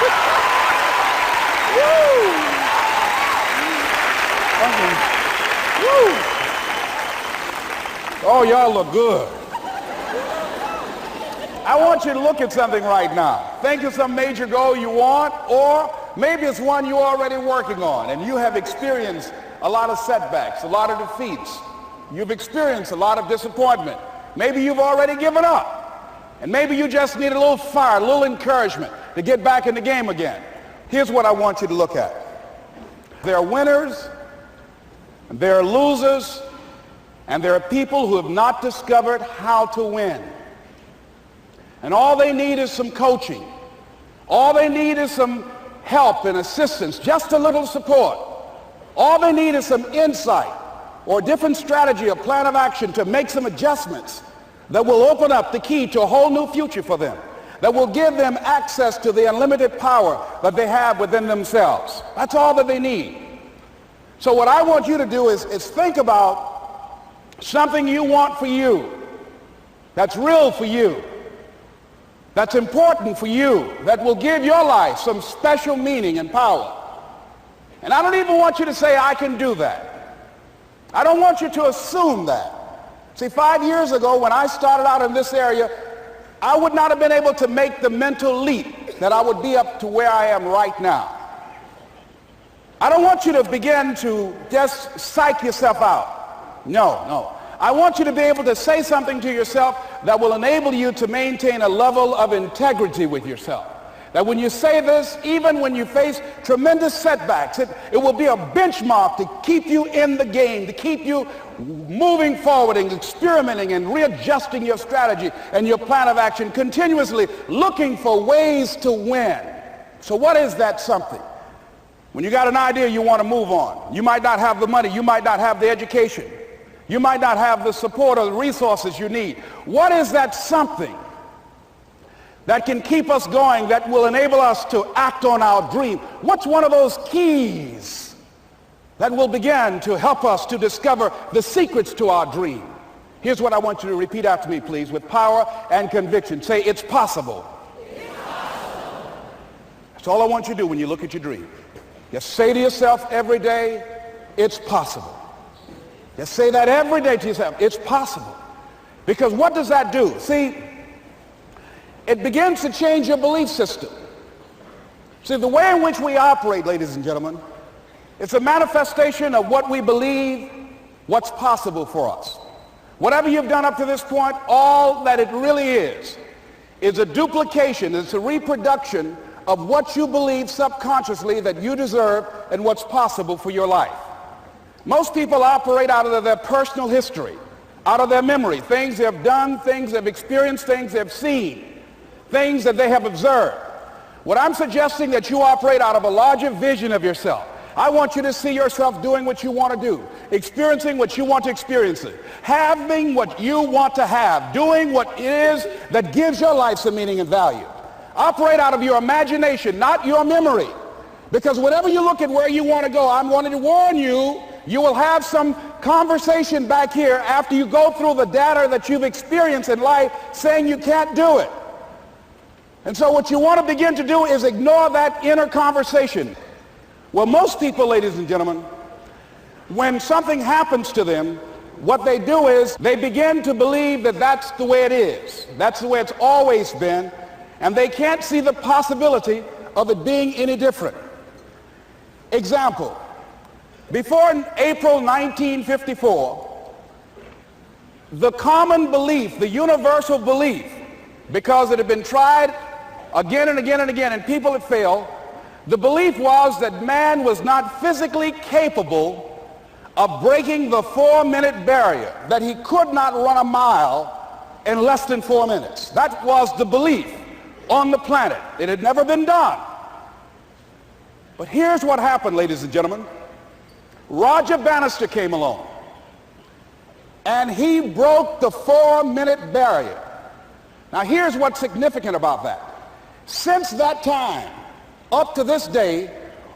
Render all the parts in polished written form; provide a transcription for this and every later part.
Woo! Woo! Oh, y'all look good. I want you to look at something right now. Think of some major goal you want, or maybe it's one you're already working on and you have experienced a lot of setbacks, a lot of defeats. You've experienced a lot of disappointment. Maybe you've already given up. And maybe you just need a little fire, a little encouragement to get back in the game again. Here's what I want you to look at. There are winners, and there are losers, and there are people who have not discovered how to win. And all they need is some coaching. All they need is some help and assistance, just a little support. All they need is some insight or a different strategy, a plan of action to make some adjustments that will open up the key to a whole new future for them, that will give them access to the unlimited power that they have within themselves. That's all that they need. So what I want you to do is think about something you want for you, that's real for you, that's important for you, that will give your life some special meaning and power. And I don't even want you to say, I can do that. I don't want you to assume that. See, 5 years ago when I started out in this area, I would not have been able to make the mental leap that I would be up to where I am right now. I don't want you to begin to just psych yourself out. No. I want you to be able to say something to yourself that will enable you to maintain a level of integrity with yourself. That when you say this, even when you face tremendous setbacks, it will be a benchmark to keep you in the game, to keep you moving forward and experimenting and readjusting your strategy and your plan of action, continuously looking for ways to win. So what is that something? When you got an idea you want to move on, you might not have the money, you might not have the education, you might not have the support or the resources you need. What is that something that can keep us going, that will enable us to act on our dream? What's one of those keys that will begin to help us to discover the secrets to our dream? Here's what I want you to repeat after me, please, with power and conviction. Say, it's possible. It's possible. That's all I want you to do when you look at your dream. Just say to yourself every day, it's possible. Just say that every day to yourself, it's possible. Because what does that do? See, it begins to change your belief system. See, the way in which we operate, ladies and gentlemen, it's a manifestation of what we believe, what's possible for us. Whatever you've done up to this point, all that it really is a duplication, it's a reproduction of what you believe subconsciously that you deserve and what's possible for your life. Most people operate out of their personal history, out of their memory, things they have done, things they've experienced, things they've seen, things that they have observed. What I'm suggesting that you operate out of a larger vision of yourself. I want you to see yourself doing what you want to do, experiencing what you want to experience, having what you want to have, doing what it is that gives your life some meaning and value. Operate out of your imagination, not your memory. Because whenever you look at where you want to go, I'm wanting to warn you, you will have some conversation back here after you go through the data that you've experienced in life saying you can't do it. And so what you want to begin to do is ignore that inner conversation. Well, most people, ladies and gentlemen, when something happens to them, what they do is they begin to believe that that's the way it is. That's the way it's always been. And they can't see the possibility of it being any different. Example, before April 1954, the common belief, the universal belief, because it had been tried again and again and again and people had failed, the belief was that man was not physically capable of breaking the 4-minute barrier, that he could not run a mile in less than 4 minutes. That was the belief on the planet. It had never been done. But here's what happened, ladies and gentlemen. Roger Bannister came along, and he broke the 4-minute barrier. Now here's what's significant about that. Since that time, up to this day,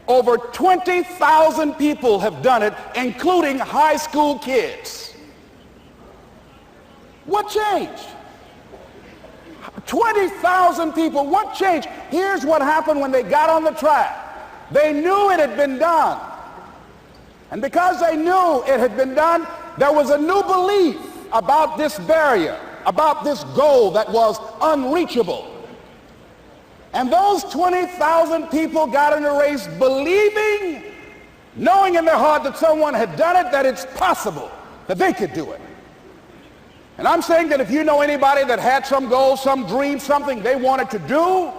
over 20,000 people have done it, including high school kids. What changed? 20,000 people. What changed? Here's what happened when they got on the track. They knew it had been done. And because they knew it had been done, there was a new belief about this barrier, about this goal that was unreachable. And those 20,000 people got in the race believing, knowing in their heart that someone had done it, that it's possible, that they could do it. And I'm saying that if you know anybody that had some goal, some dream, something they wanted to do,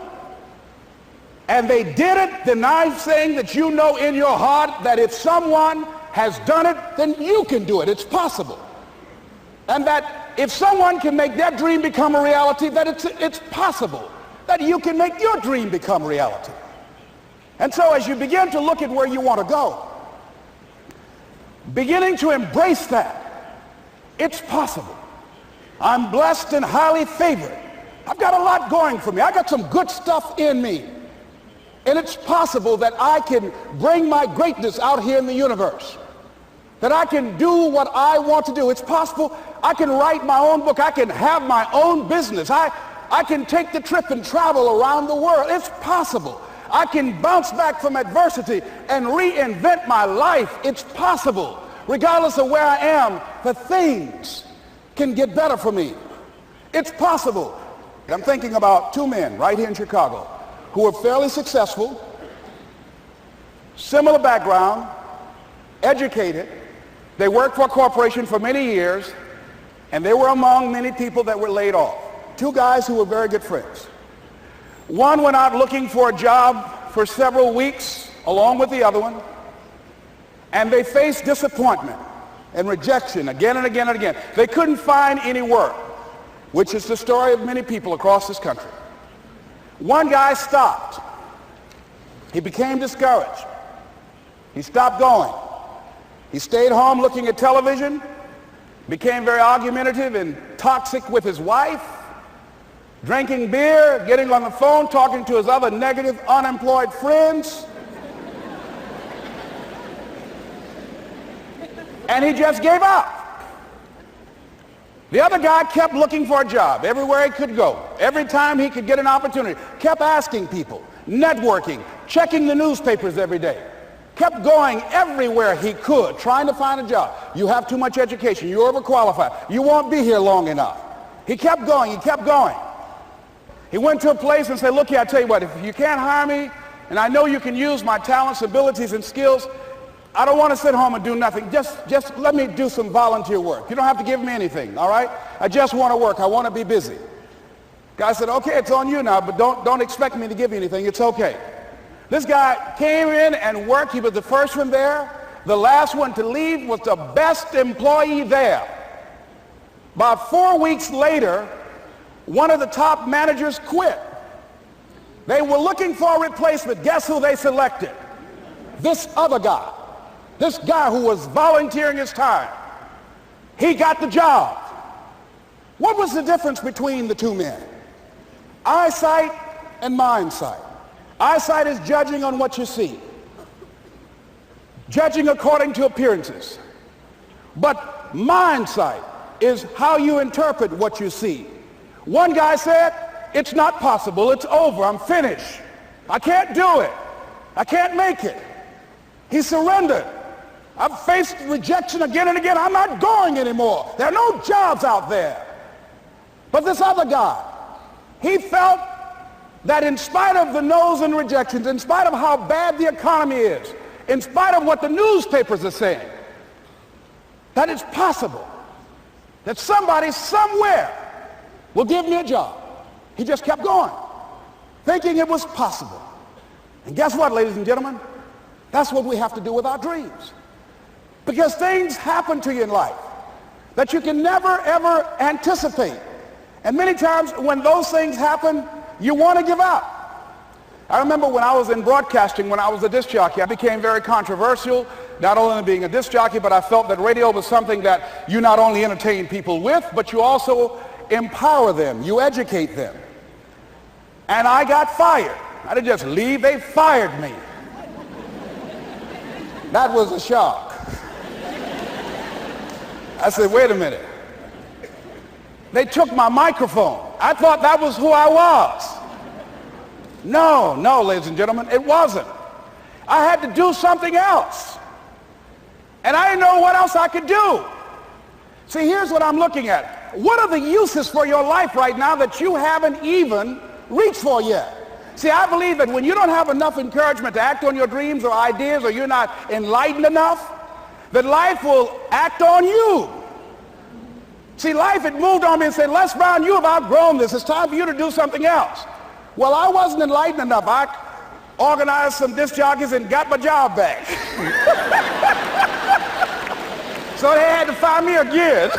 and they did it, then I'm saying that you know in your heart that if someone has done it, then you can do it. It's possible. And that if someone can make their dream become a reality, that it's possible that you can make your dream become reality. And so as you begin to look at where you want to go, beginning to embrace that, it's possible. I'm blessed and highly favored. I've got a lot going for me. I got some good stuff in me. And it's possible that I can bring my greatness out here in the universe. That I can do what I want to do. It's possible I can write my own book. I can have my own business. I can take the trip and travel around the world. It's possible. I can bounce back from adversity and reinvent my life. It's possible. Regardless of where I am, the things can get better for me. It's possible. I'm thinking about two men right here in Chicago who were fairly successful, similar background, educated. They worked for a corporation for many years, and they were among many people that were laid off. Two guys who were very good friends. One went out looking for a job for several weeks along with the other one, and they faced disappointment and rejection again and again and again. They couldn't find any work, which is the story of many people across this country. One guy stopped. He became discouraged. He stopped going. He stayed home looking at television, became very argumentative and toxic with his wife, drinking beer, getting on the phone, talking to his other negative, unemployed friends. And he just gave up. The other guy kept looking for a job everywhere he could go. Every time he could get an opportunity, kept asking people, networking, checking the newspapers every day. Kept going everywhere he could, trying to find a job. You have too much education. You're overqualified. You won't be here long enough. He kept going. He kept going. He went to a place and said, look here, I tell you what, if you can't hire me, and I know you can use my talents, abilities, and skills, I don't want to sit home and do nothing. Just let me do some volunteer work. You don't have to give me anything, all right? I just want to work. I want to be busy. Guy said, okay, it's on you now, but don't expect me to give you anything. It's okay. This guy came in and worked. He was the first one there. The last one to leave was the best employee there. About 4 weeks later, one of the top managers quit. They were looking for a replacement. Guess who they selected? This other guy. This guy who was volunteering his time. He got the job. What was the difference between the two men? Eyesight and mindsight. Eyesight is judging on what you see. Judging according to appearances. But mindsight is how you interpret what you see. One guy said, it's not possible. It's over. I'm finished. I can't do it. I can't make it. He surrendered. I've faced rejection again and again. I'm not going anymore. There are no jobs out there. But this other guy, he felt that in spite of the no's and rejections, in spite of how bad the economy is, in spite of what the newspapers are saying, that it's possible that somebody somewhere will give me a job. He just kept going, thinking it was possible. And guess what, ladies and gentlemen? That's what we have to do with our dreams. Because things happen to you in life that you can never, ever anticipate. And many times when those things happen, you want to give up. I remember when I was in broadcasting, when I was a disc jockey, I became very controversial, not only being a disc jockey, but I felt that radio was something that you not only entertain people with, but you also empower them, you educate them. And I got fired. I didn't just leave, they fired me. That was a shock. I said, wait a minute. They took my microphone. I thought that was who I was. No, ladies and gentlemen, it wasn't. I had to do something else. And I didn't know what else I could do. See, here's what I'm looking at. What are the uses for your life right now that you haven't even reached for yet? See, I believe that when you don't have enough encouragement to act on your dreams or ideas, or you're not enlightened enough, that life will act on you. See, life had moved on me and said, Les Brown, you have outgrown this. It's time for you to do something else. Well, I wasn't enlightened enough. I organized some disc jockeys and got my job back. So they had to fire me again.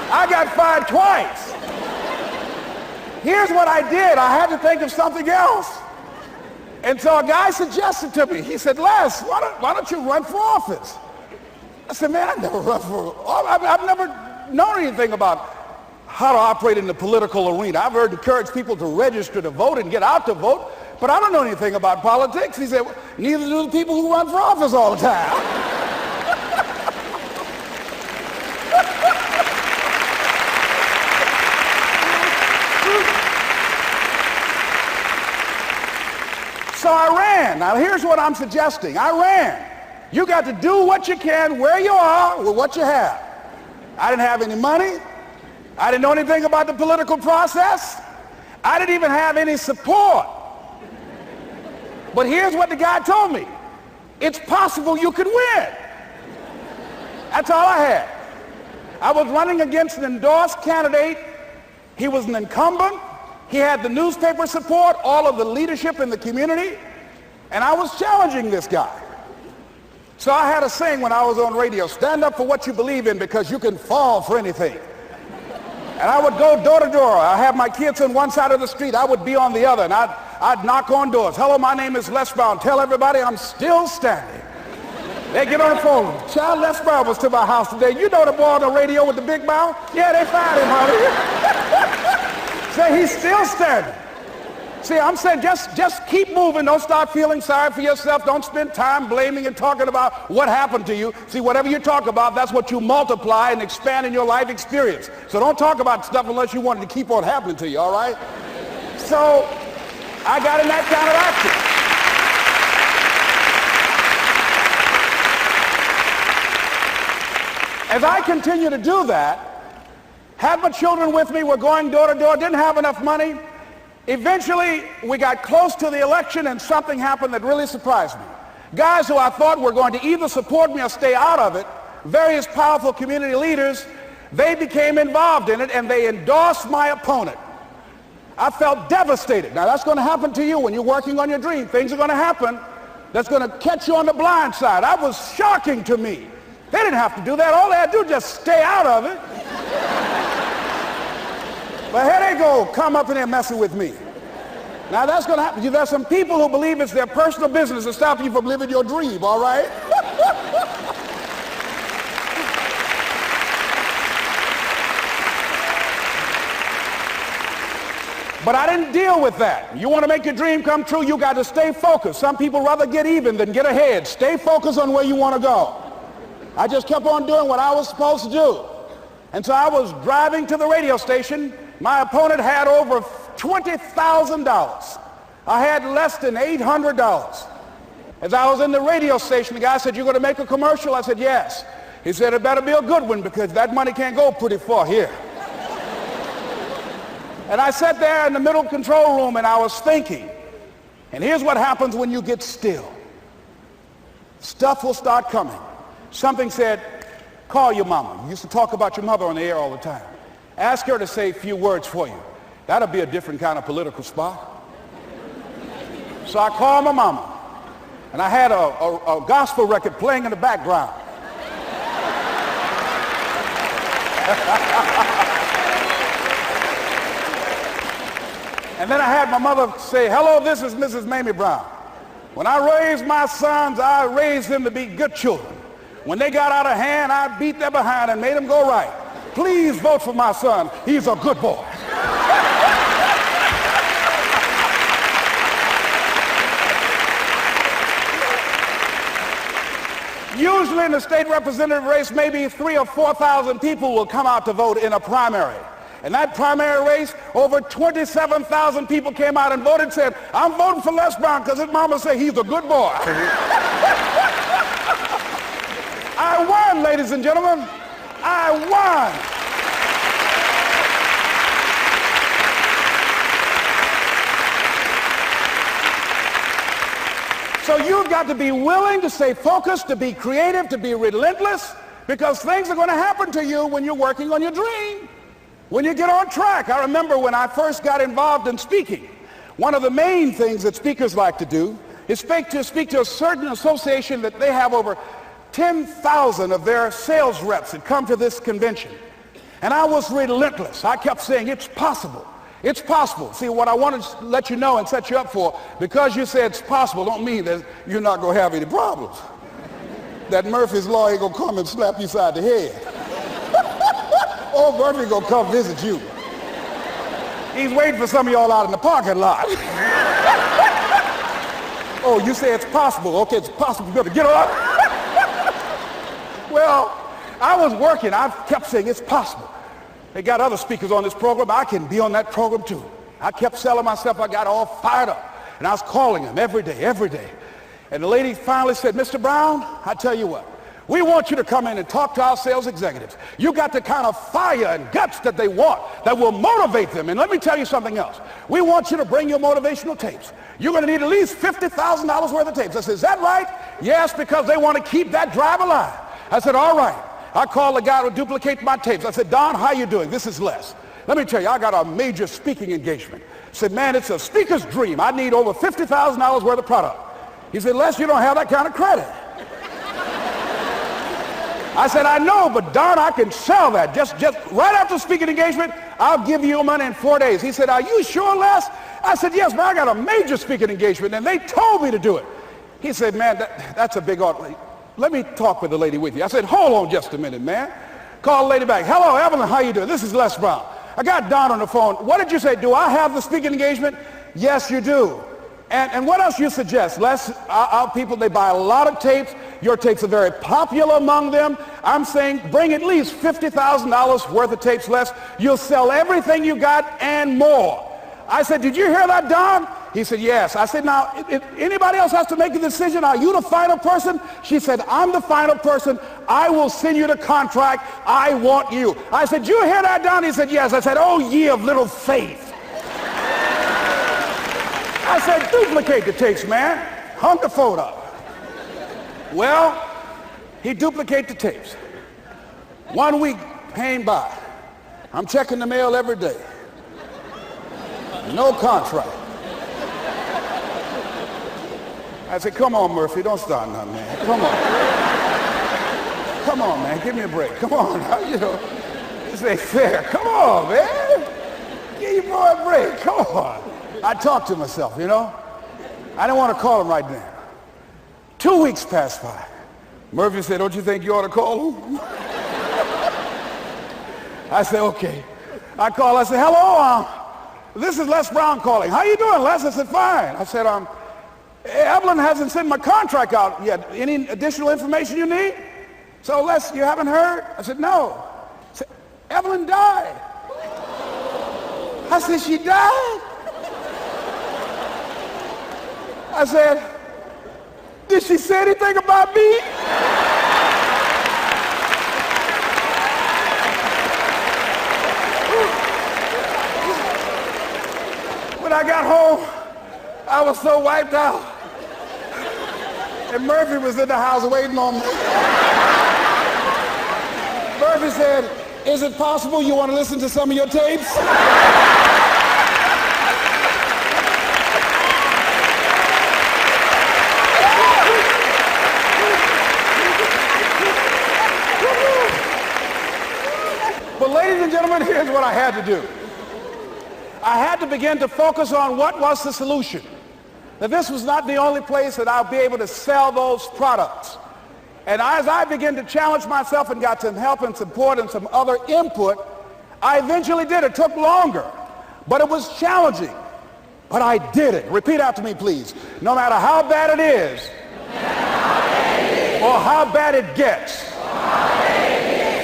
I got fired twice. Here's what I did. I had to think of something else. And so a guy suggested to me, he said, Les, why don't you run for office? I said, man, I've never run for office. I've never known anything about how to operate in the political arena. I've heard encourage people to register to vote and get out to vote, but I don't know anything about politics. He said, well, neither do the people who run for office all the time. So I ran. Now here's what I'm suggesting. I ran. You got to do what you can where you are with what you have. I didn't have any money. I didn't know anything about the political process. I didn't even have any support. But here's what the guy told me. It's possible you could win. That's all I had. I was running against an endorsed candidate. He was an incumbent. He had the newspaper support, all of the leadership in the community, and I was challenging this guy. So I had a saying when I was on radio, stand up for what you believe in because you can fall for anything. And I would go door to door. I have my kids on one side of the street. I would be on the other, and I'd knock on doors. Hello, my name is Les Brown. Tell everybody I'm still standing. They get on the phone. Child, Les Brown was to my house today. You know the boy on the radio with the big mouth? Yeah, they fired him, honey. Say he's still standing. See, I'm saying just keep moving. Don't start feeling sorry for yourself. Don't spend time blaming and talking about what happened to you. See, whatever you talk about, that's what you multiply and expand in your life experience. So don't talk about stuff unless you want it to keep on happening to you, all right? So I got in that kind of action. As I continue to do that, had my children with me, were going door to door, didn't have enough money. Eventually, we got close to the election and something happened that really surprised me. Guys who I thought were going to either support me or stay out of it, various powerful community leaders, they became involved in it and they endorsed my opponent. I felt devastated. Now that's going to happen to you when you're working on your dream. Things are going to happen that's going to catch you on the blind side. That was shocking to me. They didn't have to do that. All they had to do was just stay out of it. But here they go, come up in there messing with me. Now that's going to happen. There's some people who believe it's their personal business to stop you from living your dream, all right? But I didn't deal with that. You want to make your dream come true, you got to stay focused. Some people rather get even than get ahead. Stay focused on where you want to go. I just kept on doing what I was supposed to do. And so I was driving to the radio station. My opponent had over $20,000. I had less than $800. As I was in the radio station, the guy said, "You're going to make a commercial?" I said, "Yes." He said, "It better be a good one because that money can't go pretty far here." And I sat there in the middle control room and I was thinking. And here's what happens when you get still. Stuff will start coming. Something said, "Call your mama." You used to talk about your mother on the air all the time. Ask her to say a few words for you. That'll be a different kind of political spot. So I called my mama. And I had a gospel record playing in the background. And then I had my mother say, "Hello, this is Mrs. Mamie Brown. When I raised my sons, I raised them to be good children. When they got out of hand, I beat their behind and made them go right. Please vote for my son. He's a good boy." Usually in the state representative race, maybe 3,000 or 4,000 people will come out to vote in a primary. In that primary race, over 27,000 people came out and voted and said, I'm voting for Les Brown because his mama said he's a good boy. I won, ladies and gentlemen. I won. So you've got to be willing to stay focused, to be creative, to be relentless, because things are going to happen to you when you're working on your dream, when you get on track. I remember when I first got involved in speaking, one of the main things that speakers like to do is speak to a certain association that they have over 10,000 of their sales reps that come to this convention. And I was relentless. I kept saying, it's possible. It's possible. See, what I want to let you know and set you up for, because you say it's possible, don't mean that you're not going to have any problems. That Murphy's Law ain't going to come and slap you side the head. Oh, Murphy going to come visit you. He's waiting for some of y'all out in the parking lot. Oh, you say it's possible. Okay, it's possible. You better get up. Well, I was working. I kept saying it's possible. They got other speakers on this program. I can be on that program too. I kept selling myself. I got all fired up. And I was calling them every day. And the lady finally said, Mr. Brown, I tell you what, we want you to come in and talk to our sales executives. You got the kind of fire and guts that they want, that will motivate them. And let me tell you something else. We want you to bring your motivational tapes. You're going to need at least $50,000 worth of tapes. I said, is that right? Yes, because they want to keep that drive alive. I said, all right. I called the guy to duplicate my tapes. I said, Don, how you doing? This is Les. Let me tell you, I got a major speaking engagement. I said, man, it's a speaker's dream. I need over $50,000 worth of product. He said, Les, you don't have that kind of credit. I said, I know, but Don, I can sell that. Just right after speaking engagement, I'll give you your money in 4 days. He said, are you sure, Les? I said, yes, man, I got a major speaking engagement, and they told me to do it. He said, man, that's a big order. Let me talk with the lady with you. I said, hold on just a minute, man. Call the lady back. Hello, Evelyn, how you doing? This is Les Brown. I got Don on the phone. What did you say? Do I have the speaking engagement? Yes, you do. And what else you suggest? Les, our people, they buy a lot of tapes. Your tapes are very popular among them. I'm saying bring at least $50,000 worth of tapes, Les. You'll sell everything you got and more. I said, did you hear that, Don? He said, yes. I said, now, if anybody else has to make a decision, are you the final person? She said, I'm the final person. I will send you the contract. I want you. I said, did you hear that, Don? He said, yes. I said, oh, ye of little faith. I said, duplicate the tapes, man. Hung the phone up. Well, he duplicated the tapes. 1 week came by. I'm checking the mail every day. No contract. I said, come on, Murphy, don't start nothing, man. Come on. Come on, man, give me a break. Come on, you know, this ain't fair. Come on, man. Give your boy a break. Come on. I talked to myself, you know. I didn't want to call him right now. 2 weeks passed by. Murphy said, don't you think you ought to call him? I said, okay. I called. I said, hello, this is Les Brown calling. How you doing, Les? I said, fine. I said, Evelyn hasn't sent my contract out yet. Any additional information you need? So, Les, you haven't heard? I said, no. I said, Evelyn died. I said, she died? I said, did she say anything about me? When I got home, I was so wiped out. And Murphy was in the house waiting on me. Murphy said, is it possible you want to listen to some of your tapes? But ladies and gentlemen, here's what I had to do. I had to begin to focus on what was the solution. That this was not the only place that I'll be able to sell those products. And as I began to challenge myself and got some help and support and some other input, I eventually did. It took longer, but it was challenging. But I did it. Repeat after me, please. No matter how bad it is, or how bad it gets,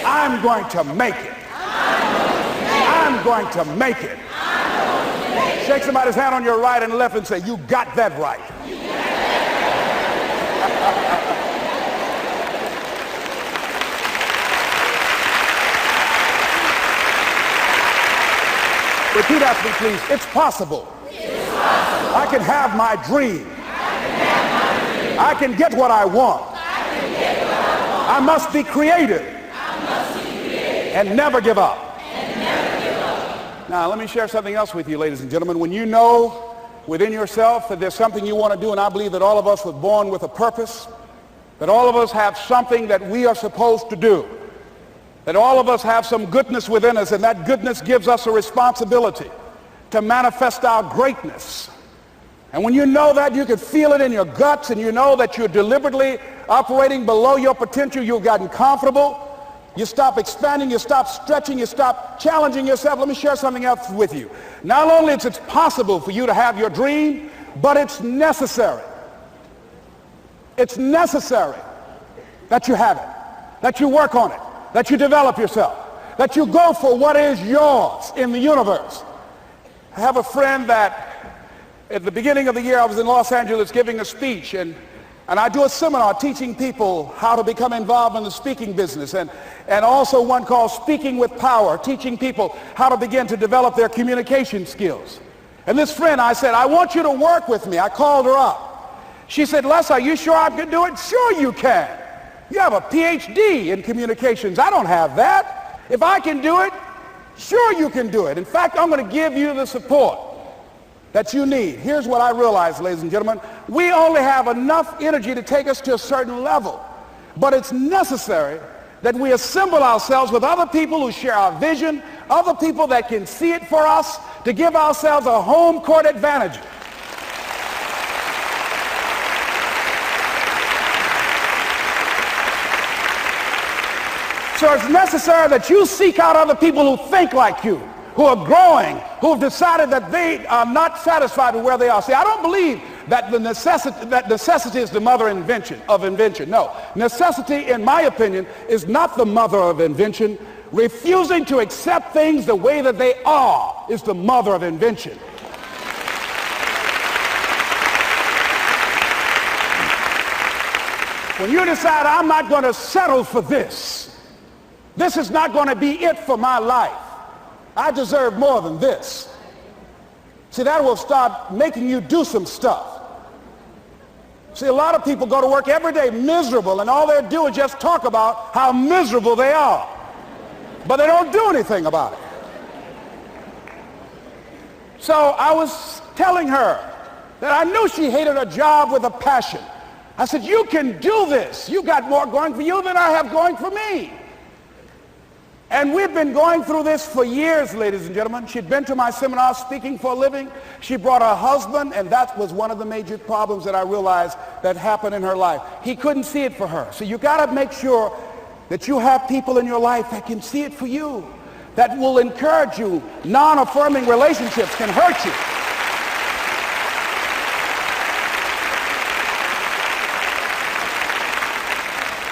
I'm going to make it. I'm going to make it. Shake somebody's hand on your right and left and say, you got that right. Repeat after me, please. It's possible. I can have my dream. I can get what I want. I must be creative and never give up. Now, let me share something else with you, ladies and gentlemen. When you know within yourself that there's something you want to do, and I believe that all of us were born with a purpose, that all of us have something that we are supposed to do, that all of us have some goodness within us, and that goodness gives us a responsibility to manifest our greatness. And when you know that, you can feel it in your guts, and you know that you're deliberately operating below your potential, you've gotten comfortable, you stop expanding, you stop stretching, you stop challenging yourself. Let me share something else with you. Not only is it possible for you to have your dream, but it's necessary. It's necessary that you have it, that you work on it, that you develop yourself, that you go for what is yours in the universe. I have a friend that at the beginning of the year I was in Los Angeles giving a speech, and I do a seminar teaching people how to become involved in the speaking business, and also one called Speaking with Power, teaching people how to begin to develop their communication skills. And this friend, I said, I want you to work with me. I called her up. She said, Les, are you sure I can do it? Sure you can. You have a PhD in communications. I don't have that. If I can do it, sure you can do it. In fact, I'm going to give you the support that you need. Here's what I realize, ladies and gentlemen. We only have enough energy to take us to a certain level. But it's necessary that we assemble ourselves with other people who share our vision, other people that can see it for us, to give ourselves a home court advantage. So it's necessary that you seek out other people who think like you, who are growing, who have decided that they are not satisfied with where they are. See, I don't believe that necessity is the mother of invention. No, necessity, in my opinion, is not the mother of invention. Refusing to accept things the way that they are is the mother of invention. When you decide, I'm not going to settle for this, this is not going to be it for my life, I deserve more than this. See, that will start making you do some stuff. See, a lot of people go to work every day miserable, and all they do is just talk about how miserable they are. But they don't do anything about it. So I was telling her that I knew she hated her job with a passion. I said, you can do this. You got more going for you than I have going for me. And we've been going through this for years, ladies and gentlemen. She'd been to my seminar speaking for a living. She brought her husband, and that was one of the major problems that I realized that happened in her life. He couldn't see it for her. So you got to make sure that you have people in your life that can see it for you, that will encourage you. Non-affirming relationships can hurt you.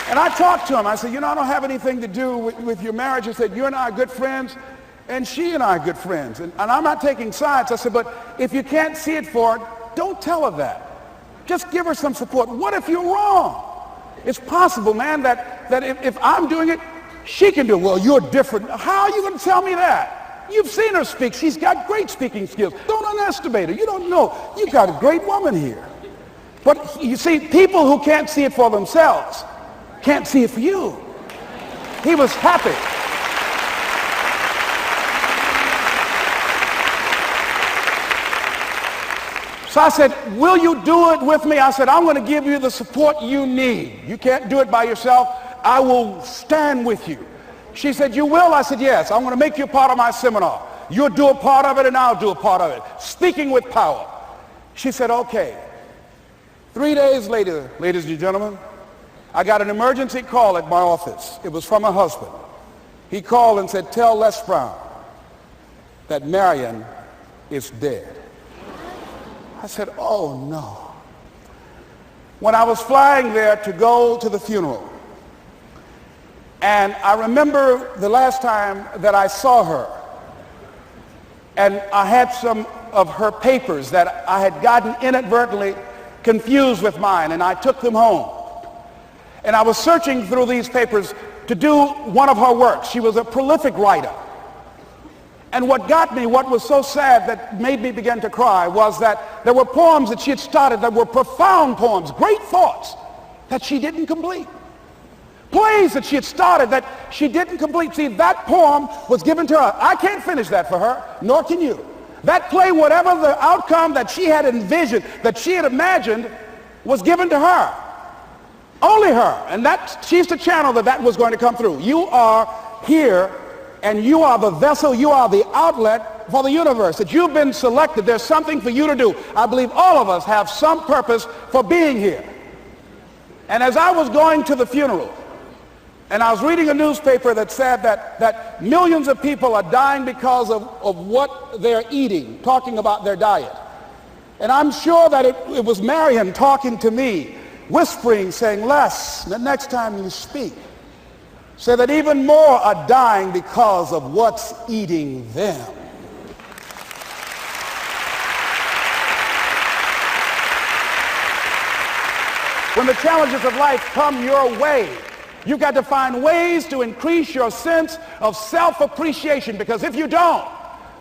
And I talked to him. I said, I don't have anything to do with your marriage. I said, you and I are good friends, and she and I are good friends. And I'm not taking sides. I said, but if you can't see it for her, don't tell her that. Just give her some support. What if you're wrong? It's possible, man, that if I'm doing it, she can do it. Well, you're different. How are you going to tell me that? You've seen her speak. She's got great speaking skills. Don't underestimate her. You don't know. You've got a great woman here. But you see, people who can't see it for themselves can't see it for you. He was happy. So I said, will you do it with me? I said, I'm going to give you the support you need. You can't do it by yourself. I will stand with you. She said, you will? I said, yes. I'm going to make you part of my seminar. You'll do a part of it, and I'll do a part of it. Speaking with Power. She said, okay. 3 days later, ladies and gentlemen, I got an emergency call at my office. It was from her husband. He called and said, tell Les Brown that Marion is dead. I said, oh no. when I was flying there to go to the funeral. And I remember the last time that I saw her, and I had some of her papers that I had gotten inadvertently confused with mine, and I took them home. And I was searching through these papers to do one of her works. She was a prolific writer. And what got me, what was so sad that made me begin to cry, was that there were poems that she had started that were profound poems, great thoughts that she didn't complete. Plays that she had started that she didn't complete. See, that poem was given to her. I can't finish that for her, nor can you. That play, whatever the outcome that she had envisioned, that she had imagined, was given to her. Only her. And she's the channel that was going to come through. You are here, and you are the vessel, you are the outlet for the universe. That you've been selected. There's something for you to do. I believe all of us have some purpose for being here. And as I was going to the funeral, and I was reading a newspaper that said that millions of people are dying because of what they're eating, talking about their diet. And I'm sure that it was Marion talking to me, whispering, saying, Les, the next time you speak, say that even more are dying because of what's eating them. When the challenges of life come your way, you've got to find ways to increase your sense of self-appreciation, because if you don't,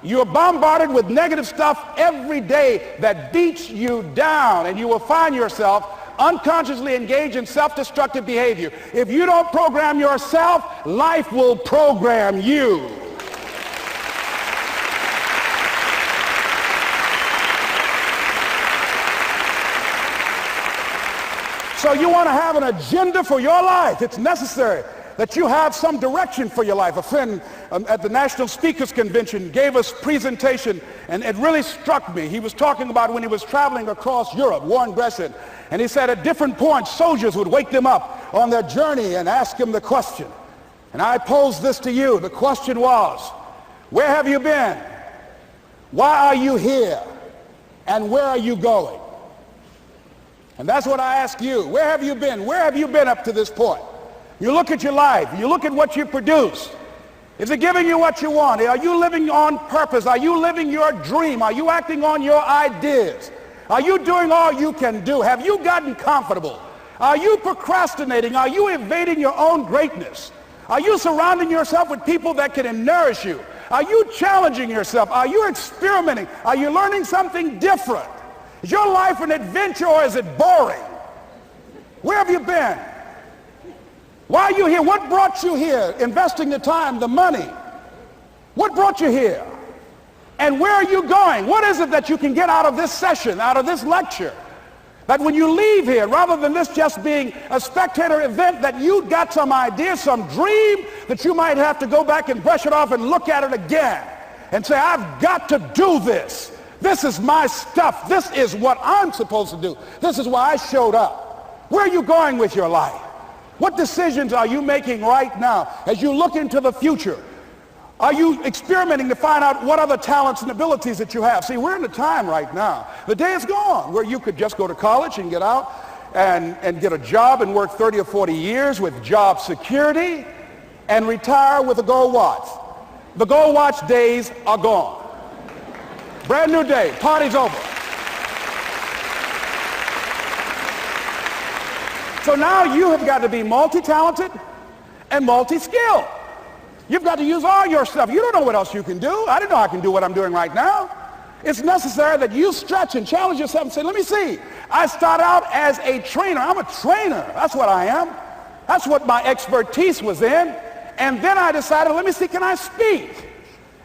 you're bombarded with negative stuff every day that beats you down, and you will find yourself unconsciously engaged in self-destructive behavior. If you don't program yourself, life will program you. So you want to have an agenda for your life. It's necessary that you have some direction for your life. A friend at the National Speakers Convention gave us a presentation, and it really struck me. He was talking about when he was traveling across Europe, Warren Gresham, and he said at different points, soldiers would wake them up on their journey and ask him the question. And I pose this to you. The question was, where have you been? Why are you here? And where are you going? And that's what I ask you. Where have you been? Where have you been up to this point? You look at your life. You look at what you produce. Is it giving you what you want? Are you living on purpose? Are you living your dream? Are you acting on your ideas? Are you doing all you can do? Have you gotten comfortable? Are you procrastinating? Are you evading your own greatness? Are you surrounding yourself with people that can nourish you? Are you challenging yourself? Are you experimenting? Are you learning something different? Is your life an adventure, or is it boring? Where have you been? Why are you here? What brought you here? Investing the time, the money. What brought you here? And where are you going? What is it that you can get out of this session, out of this lecture? That when you leave here, rather than this just being a spectator event, that you got some idea, some dream, that you might have to go back and brush it off and look at it again and say, I've got to do this. This is my stuff. This is what I'm supposed to do. This is why I showed up. Where are you going with your life? What decisions are you making right now as you look into the future? Are you experimenting to find out what other talents and abilities that you have? See, we're in a time right now. The day is gone where you could just go to college and get out and get a job and work 30 or 40 years with job security and retire with a gold watch. The gold watch days are gone. Brand new day. Party's over. So now you have got to be multi-talented and multi-skilled. You've got to use all your stuff. You don't know what else you can do. I didn't know I can do what I'm doing right now. It's necessary that you stretch and challenge yourself and say, let me see. I start out as a trainer. I'm a trainer. That's what I am. That's what my expertise was in. And then I decided, let me see, can I speak?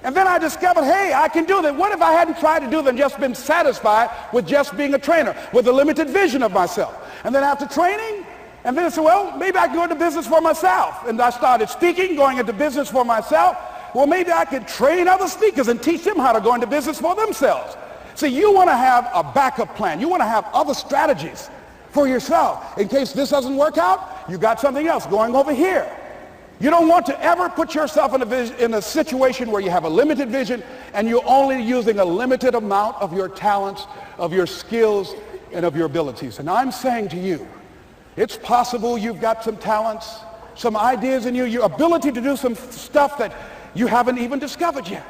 And then I discovered, hey, I can do that. What if I hadn't tried to do that and just been satisfied with just being a trainer, with a limited vision of myself? And then after training, and then I said, well, maybe I can go into business for myself. And I started speaking, going into business for myself. Well, maybe I could train other speakers and teach them how to go into business for themselves. See, you want to have a backup plan. You want to have other strategies for yourself. In case this doesn't work out, you got something else going over here. You don't want to ever put yourself in a situation where you have a limited vision and you're only using a limited amount of your talents, of your skills, and of your abilities. And I'm saying to you, it's possible you've got some talents, some ideas in you, your ability to do some stuff that you haven't even discovered yet.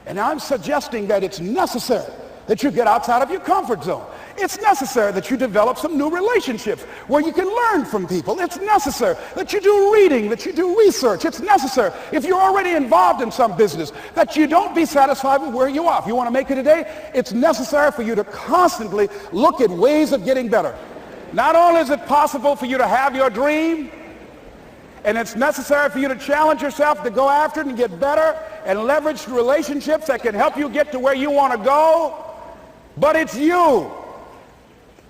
And I'm suggesting that it's necessary that you get outside of your comfort zone. It's necessary that you develop some new relationships where you can learn from people. It's necessary that you do reading, that you do research. It's necessary, if you're already involved in some business, that you don't be satisfied with where you are. If you want to make it today, it's necessary for you to constantly look at ways of getting better. Not only is it possible for you to have your dream, and it's necessary for you to challenge yourself to go after it and get better and leverage relationships that can help you get to where you want to go, but it's you.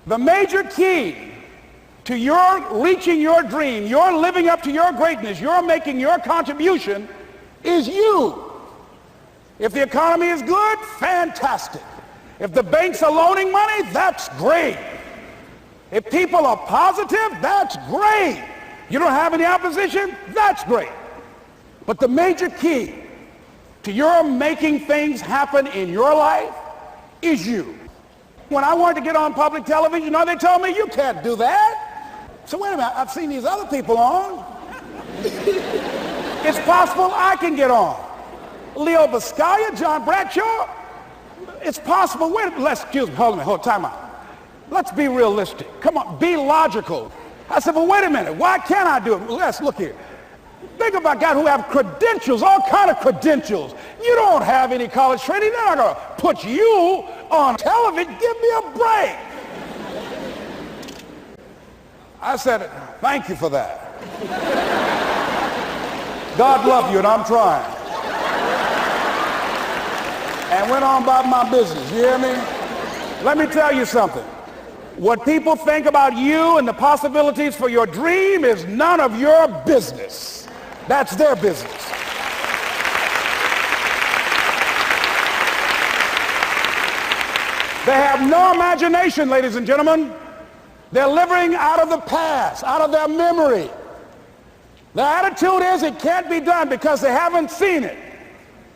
The major key to your reaching your dream, your living up to your greatness, your making your contribution is you. If the economy is good, fantastic. If the banks are loaning money, that's great. If people are positive, that's great. You don't have any opposition, that's great. But the major key to your making things happen in your life is you. When I wanted to get on public television, you know, they told me, you can't do that. So wait a minute, I've seen these other people on. It's possible I can get on. Leo Biscaya, John Bradshaw, it's possible. Excuse me, hold on, time out. Let's be realistic. Come on, be logical. I said, well, wait a minute, why can't I do it? Let's look here. Think about guys who have credentials, all kind of credentials. You don't have any college training. They're not going to put you on television. Give me a break. I said, thank you for that. God love you, and I'm trying. And went on about my business. You hear me? Let me tell you something. What people think about you and the possibilities for your dream is none of your business. That's their business. They have no imagination, ladies and gentlemen. They're living out of the past, out of their memory. Their attitude is it can't be done because they haven't seen it.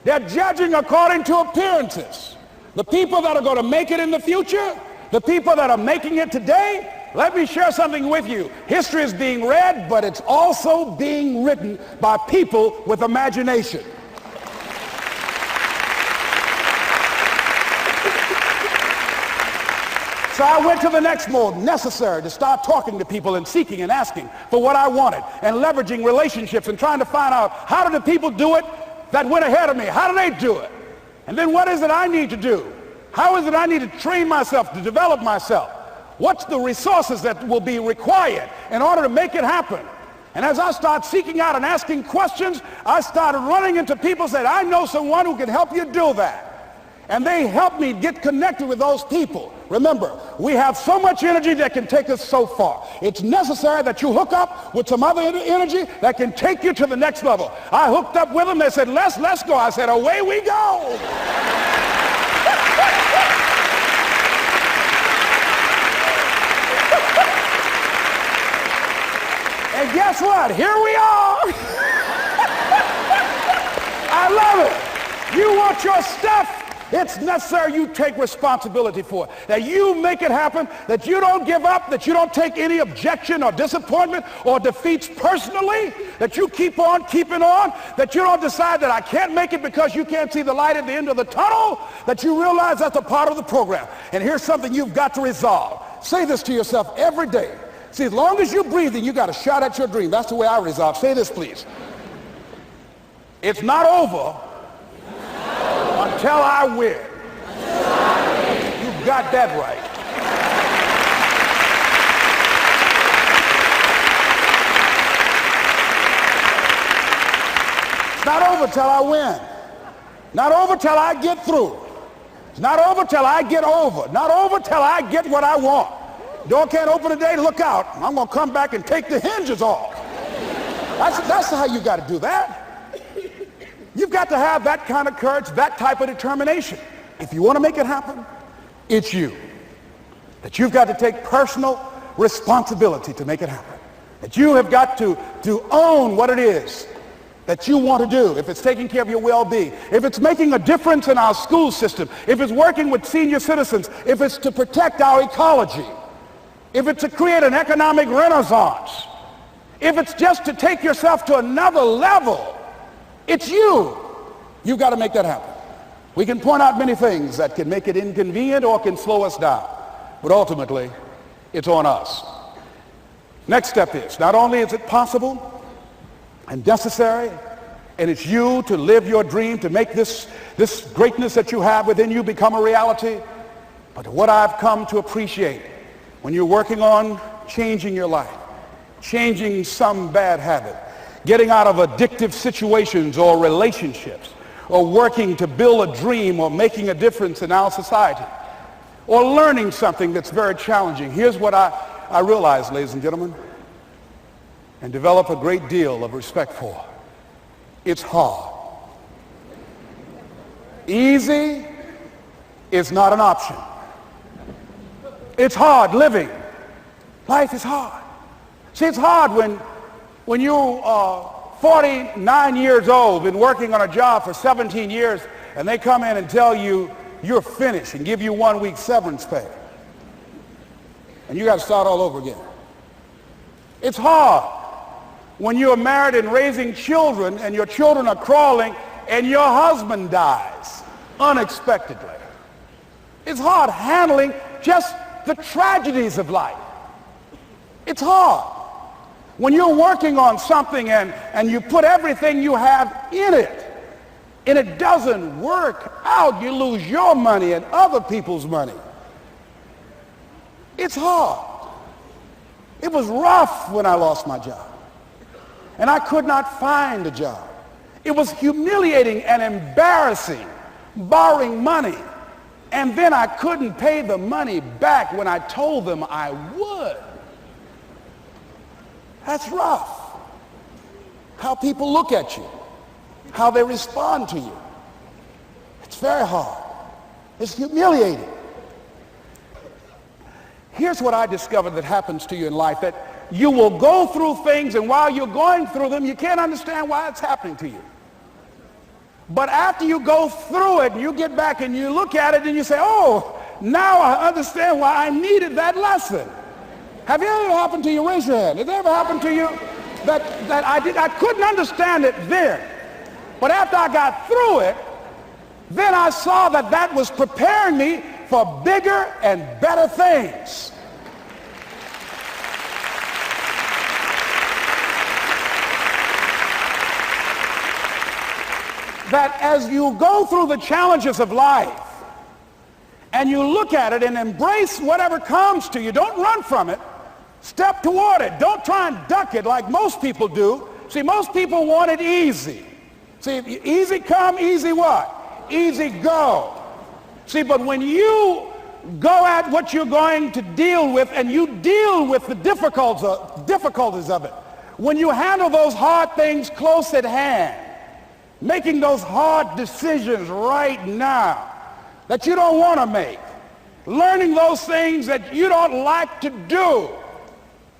They're judging according to appearances. The people that are going to make it in the future, the people that are making it today, let me share something with you. History is being read, but it's also being written by people with imagination. So I went to the next mode, necessary to start talking to people and seeking and asking for what I wanted and leveraging relationships and trying to find out how do the people do it that went ahead of me? How do they do it? And then what is it I need to do? How is it I need to train myself, to develop myself? What's the resources that will be required in order to make it happen? And as I start seeking out and asking questions, I started running into people who said, I know someone who can help you do that. And they helped me get connected with those people. Remember, we have so much energy that can take us so far. It's necessary that you hook up with some other energy that can take you to the next level. I hooked up with them. They said, let's go. I said, away we go. And guess what? Here we are. I love it. You want your stuff? It's necessary you take responsibility for it, that you make it happen, that you don't give up, that you don't take any objection or disappointment or defeats personally, that you keep on keeping on, that you don't decide that I can't make it because you can't see the light at the end of the tunnel, that you realize that's a part of the program. And here's something you've got to resolve. Say this to yourself every day. See, as long as you're breathing, you got a shot at your dream. That's the way I resolve. Say this, please. It's not over until I win. You got that right. It's not over till I win. Not over till I get through. It's not over till I get over. Not over till I get what I want. Door can't open today, look out. I'm going to come back and take the hinges off. That's how you got to do that. You've got to have that kind of courage, that type of determination. If you want to make it happen, it's you. That you've got to take personal responsibility to make it happen. That you have got to own what it is that you want to do, if it's taking care of your well-being, if it's making a difference in our school system, if it's working with senior citizens, if it's to protect our ecology, if it's to create an economic renaissance, if it's just to take yourself to another level, it's you. You've got to make that happen. We can point out many things that can make it inconvenient or can slow us down, but ultimately, it's on us. Next step is, not only is it possible and necessary, and it's you to live your dream, to make this greatness that you have within you become a reality, but what I've come to appreciate when you're working on changing your life, changing some bad habit, getting out of addictive situations or relationships, or working to build a dream or making a difference in our society, or learning something that's very challenging. Here's what I realize, ladies and gentlemen, and develop a great deal of respect for. It's hard. Easy is not an option. It's hard living. Life is hard. See, it's hard when you are 49 years old, been working on a job for 17 years, and they come in and tell you you're finished and give you 1 week severance pay. And you got to start all over again. It's hard when you are married and raising children and your children are crawling and your husband dies unexpectedly. It's hard handling just the tragedies of life. It's hard when you're working on something and you put everything you have in it and it doesn't work out. You lose your money and other people's money. It's hard. It was rough when I lost my job. And I could not find a job. It was humiliating and embarrassing, borrowing money. And then I couldn't pay the money back when I told them I would. That's rough. How people look at you, how they respond to you. It's very hard. It's humiliating. Here's what I discovered that happens to you in life, that you will go through things, and while you're going through them, you can't understand why it's happening to you. But after you go through it, and you get back and you look at it and you say, oh, now I understand why I needed that lesson. Have you ever happened to you? Raise your hand. Has it ever happened to you that I couldn't understand it then, but after I got through it, then I saw that that was preparing me for bigger and better things. That as you go through the challenges of life and you look at it and embrace whatever comes to you, don't run from it. Step toward it. Don't try and duck it like most people do. See, most people want it easy. See, easy come, easy what? Easy go. See, but when you go at what you're going to deal with and you deal with the difficulties of it, when you handle those hard things close at hand, making those hard decisions right now that you don't want to make, learning those things that you don't like to do,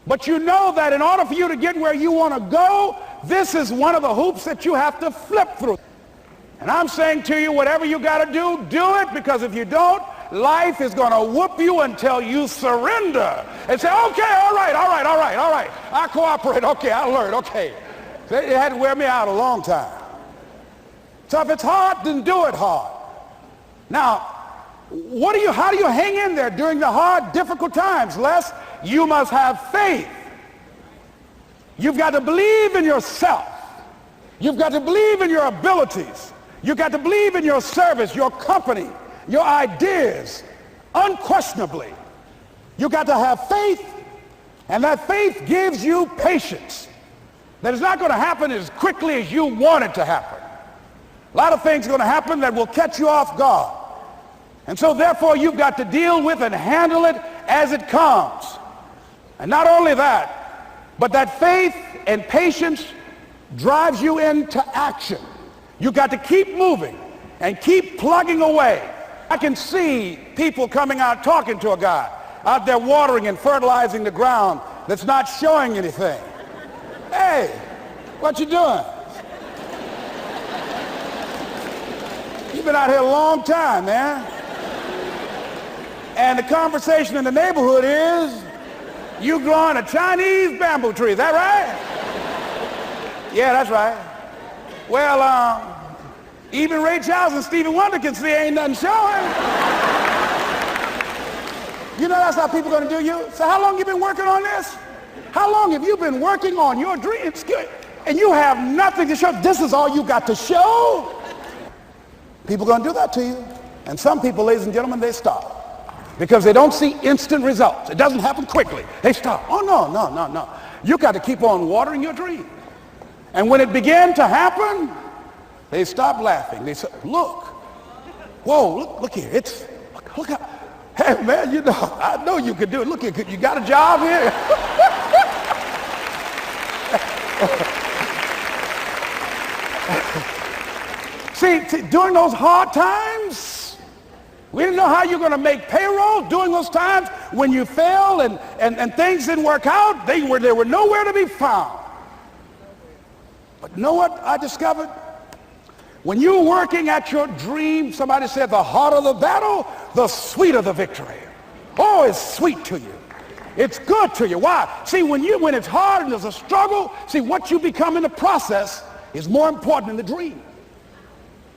but you know that in order for you to get where you want to go, this is one of the hoops that you have to flip through. And I'm saying to you, whatever you got to do, do it, because if you don't, life is going to whoop you until you surrender and say, okay, all right, I cooperate, okay, I learned, okay. It had to wear me out a long time. So if it's hard, then do it hard. Now, how do you hang in there during the hard, difficult times? Les, you must have faith. You've got to believe in yourself. You've got to believe in your abilities. You've got to believe in your service, your company, your ideas, unquestionably. You've got to have faith, and that faith gives you patience. That it's not going to happen as quickly as you want it to happen. A lot of things are going to happen that will catch you off guard. And so therefore you've got to deal with and handle it as it comes. And not only that, but that faith and patience drives you into action. You've got to keep moving and keep plugging away. I can see people coming out talking to a guy out there watering and fertilizing the ground that's not showing anything. Hey, what you doing? You've been out here a long time, man. And the conversation in the neighborhood is, you growing a Chinese bamboo tree, is that right? Yeah, that's right. Well, even Ray Charles and Stevie Wonder can see ain't nothing showing. You know that's how people are going to do you? So how long you been working on this? How long have you been working on your dreams? And you have nothing to show. This is all you got to show? People are going to do that to you. And some people, ladies and gentlemen, they stop. Because they don't see instant results. It doesn't happen quickly. They stop. Oh, no. You got to keep on watering your dream. And when it began to happen, they stopped laughing. They said, look. Whoa, look here. Look how. Hey, man, you know, I know you could do it. Look here, you got a job here? See, during those hard times, we didn't know how you're going to make payroll. During those times when you failed and things didn't work out, they were nowhere to be found. But you know what I discovered? When you're working at your dream, somebody said the harder the battle, the sweeter the victory. Oh, it's sweet to you. It's good to you. Why? See, when it's hard and there's a struggle, see, what you become in the process is more important than the dream.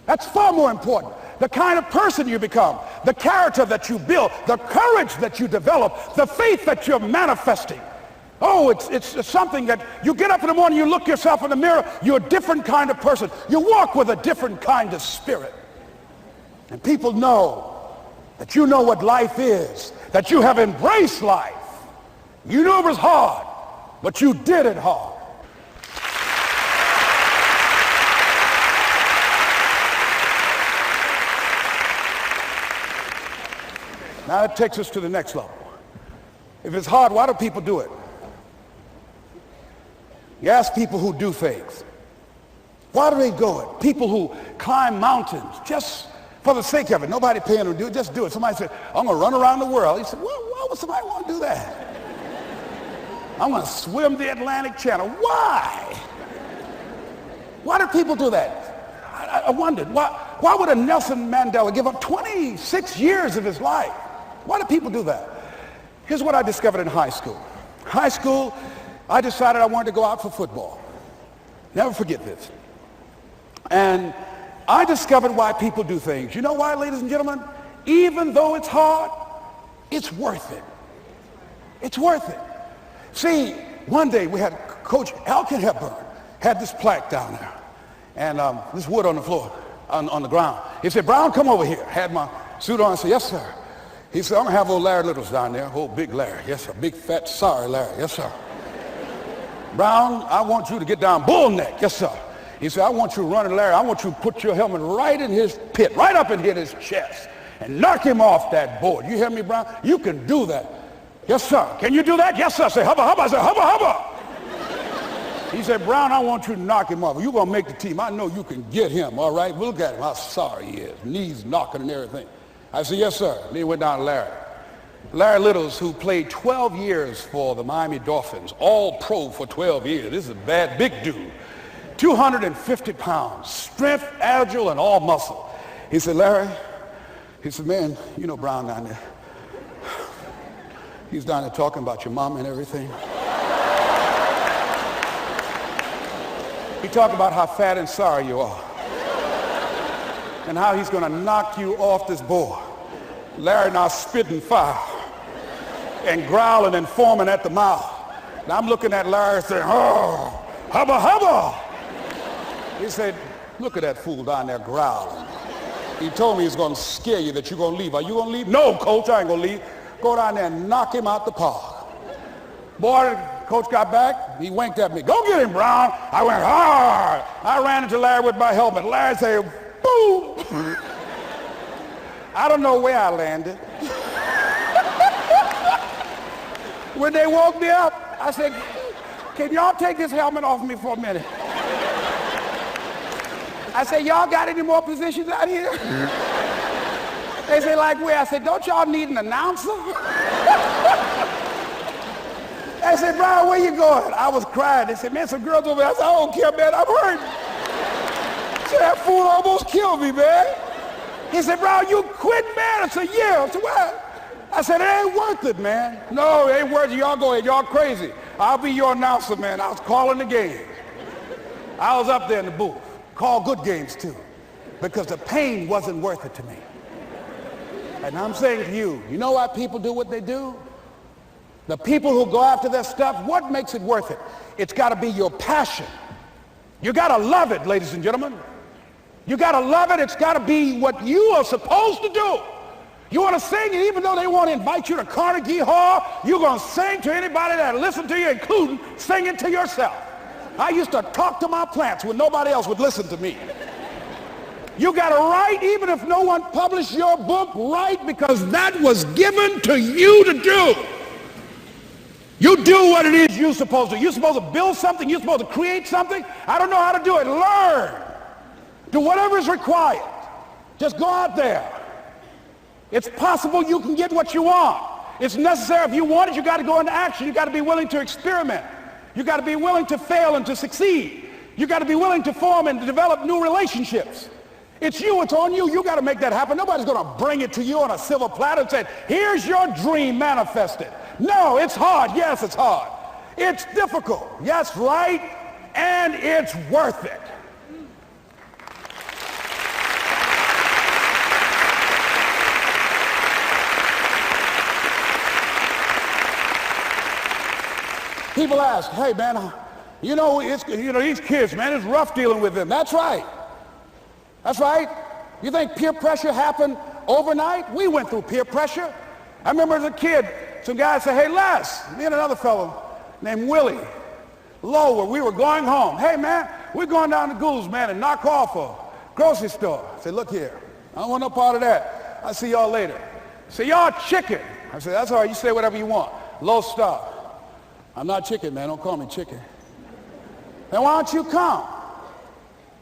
That's far more important. The kind of person you become, the character that you build, the courage that you develop, the faith that you're manifesting. Oh, it's something that you get up in the morning, you look yourself in the mirror, you're a different kind of person. You walk with a different kind of spirit. And people know that you know what life is, that you have embraced life. You knew it was hard, but you did it hard. Now that takes us to the next level. If it's hard, why do people do it? You ask people who do things. Why do they go it? People who climb mountains just for the sake of it. Nobody paying them to do it. Just do it. Somebody said, I'm going to run around the world. He said, why would somebody want to do that? I'm going to swim the Atlantic Channel. Why? Why do people do that? I wondered, why would a Nelson Mandela give up 26 years of his life? Why do people do that? Here's what I discovered in high school. High school, I decided I wanted to go out for football. Never forget this. And I discovered why people do things. You know why, ladies and gentlemen? Even though it's hard, it's worth it. It's worth it. See, one day we had Coach Alkin Hepburn had this plaque down there and this wood on the floor, on the ground. He said, Brown, come over here. Had my suit on. I said, yes, sir. He said, I'm going to have old Larry Littles down there, old big Larry. Yes, sir. Big, fat, sorry Larry. Yes, sir. Brown, I want you to get down bull neck. Yes, sir. He said, I want you running Larry. I want you to put your helmet right in his pit, right up and hit his chest and knock him off that board. You hear me, Brown? You can do that. Yes, sir. Can you do that? Yes, sir. I say, hubba, hubba. I say, hubba, hubba. He said, Brown, I want you to knock him off. You're going to make the team. I know you can get him, all right? Look at him, how sorry he is. Knees knocking and everything. I said, yes, sir. Then he went down to Larry. Larry Littles, who played 12 years for the Miami Dolphins, all pro for 12 years. This is a bad, big dude. 250 pounds, strength, agile, and all muscle. He said, Larry, he said, man, you know Brown down there. He's down there talking about your mama and everything. He talked about how fat and sorry you are and how he's going to knock you off this board. Larry now spitting fire and growling and foaming at the mouth. And I'm looking at Larry saying, oh, hubba, hubba. He said, look at that fool down there growling. He told me he's going to scare you that you're going to leave. Are you going to leave? No, coach, I ain't going to leave. Go down there and knock him out the park. Boy, coach got back. He winked at me. Go get him, Brown. I went hard. I ran into Larry with my helmet. Larry said, boom. I don't know where I landed. When they woke me up, I said, can y'all take this helmet off me for a minute? I said, y'all got any more positions out here? They say, like where? I said, don't y'all need an announcer? They said, Brown, where you going? I was crying. They said, man, some girls over there. I said, I don't care, man. I'm hurt. So that fool almost killed me, man. He said, bro, you quit, man? I said, yeah. I said, what? I said, it ain't worth it, man. No, it ain't worth it. Y'all go ahead. Y'all crazy. I'll be your announcer, man. I was calling the game. I was up there in the booth. Call good games, too, because the pain wasn't worth it to me. And I'm saying to you, you know why people do what they do? The people who go after their stuff, what makes it worth it? It's got to be your passion. You got to love it, ladies and gentlemen. You got to love it. It's got to be what you are supposed to do. You want to sing, and even though they want to invite you to Carnegie Hall, you're going to sing to anybody that listen to you, including singing to yourself. I used to talk to my plants when nobody else would listen to me. You got to write, even if no one published your book, write, because that was given to you to do. You do what it is you're supposed to. You're supposed to build something. You're supposed to create something. I don't know how to do it. Learn. Do whatever is required. Just go out there. It's possible you can get what you want. It's necessary. If you want it, you got to go into action. You got to be willing to experiment. You got to be willing to fail and to succeed. You got to be willing to form and to develop new relationships. It's you. It's on you. You got to make that happen. Nobody's going to bring it to you on a silver platter and say, here's your dream manifested. No, it's hard. Yes, it's hard. It's difficult. Yes, right. And it's worth it. People ask, hey, man, you know, these kids, man, it's rough dealing with them. That's right. That's right. You think peer pressure happened overnight? We went through peer pressure. I remember as a kid, some guys said, hey, Les, me and another fellow named Willie Lower, we were going home. Hey, man, we're going down to Gould's, man, and knock off a grocery store. I said, look here, I don't want no part of that. I'll see y'all later. Say, y'all chicken. I said, that's all right, you say whatever you want. Low star. I'm not chicken, man. Don't call me chicken. Then why don't you come?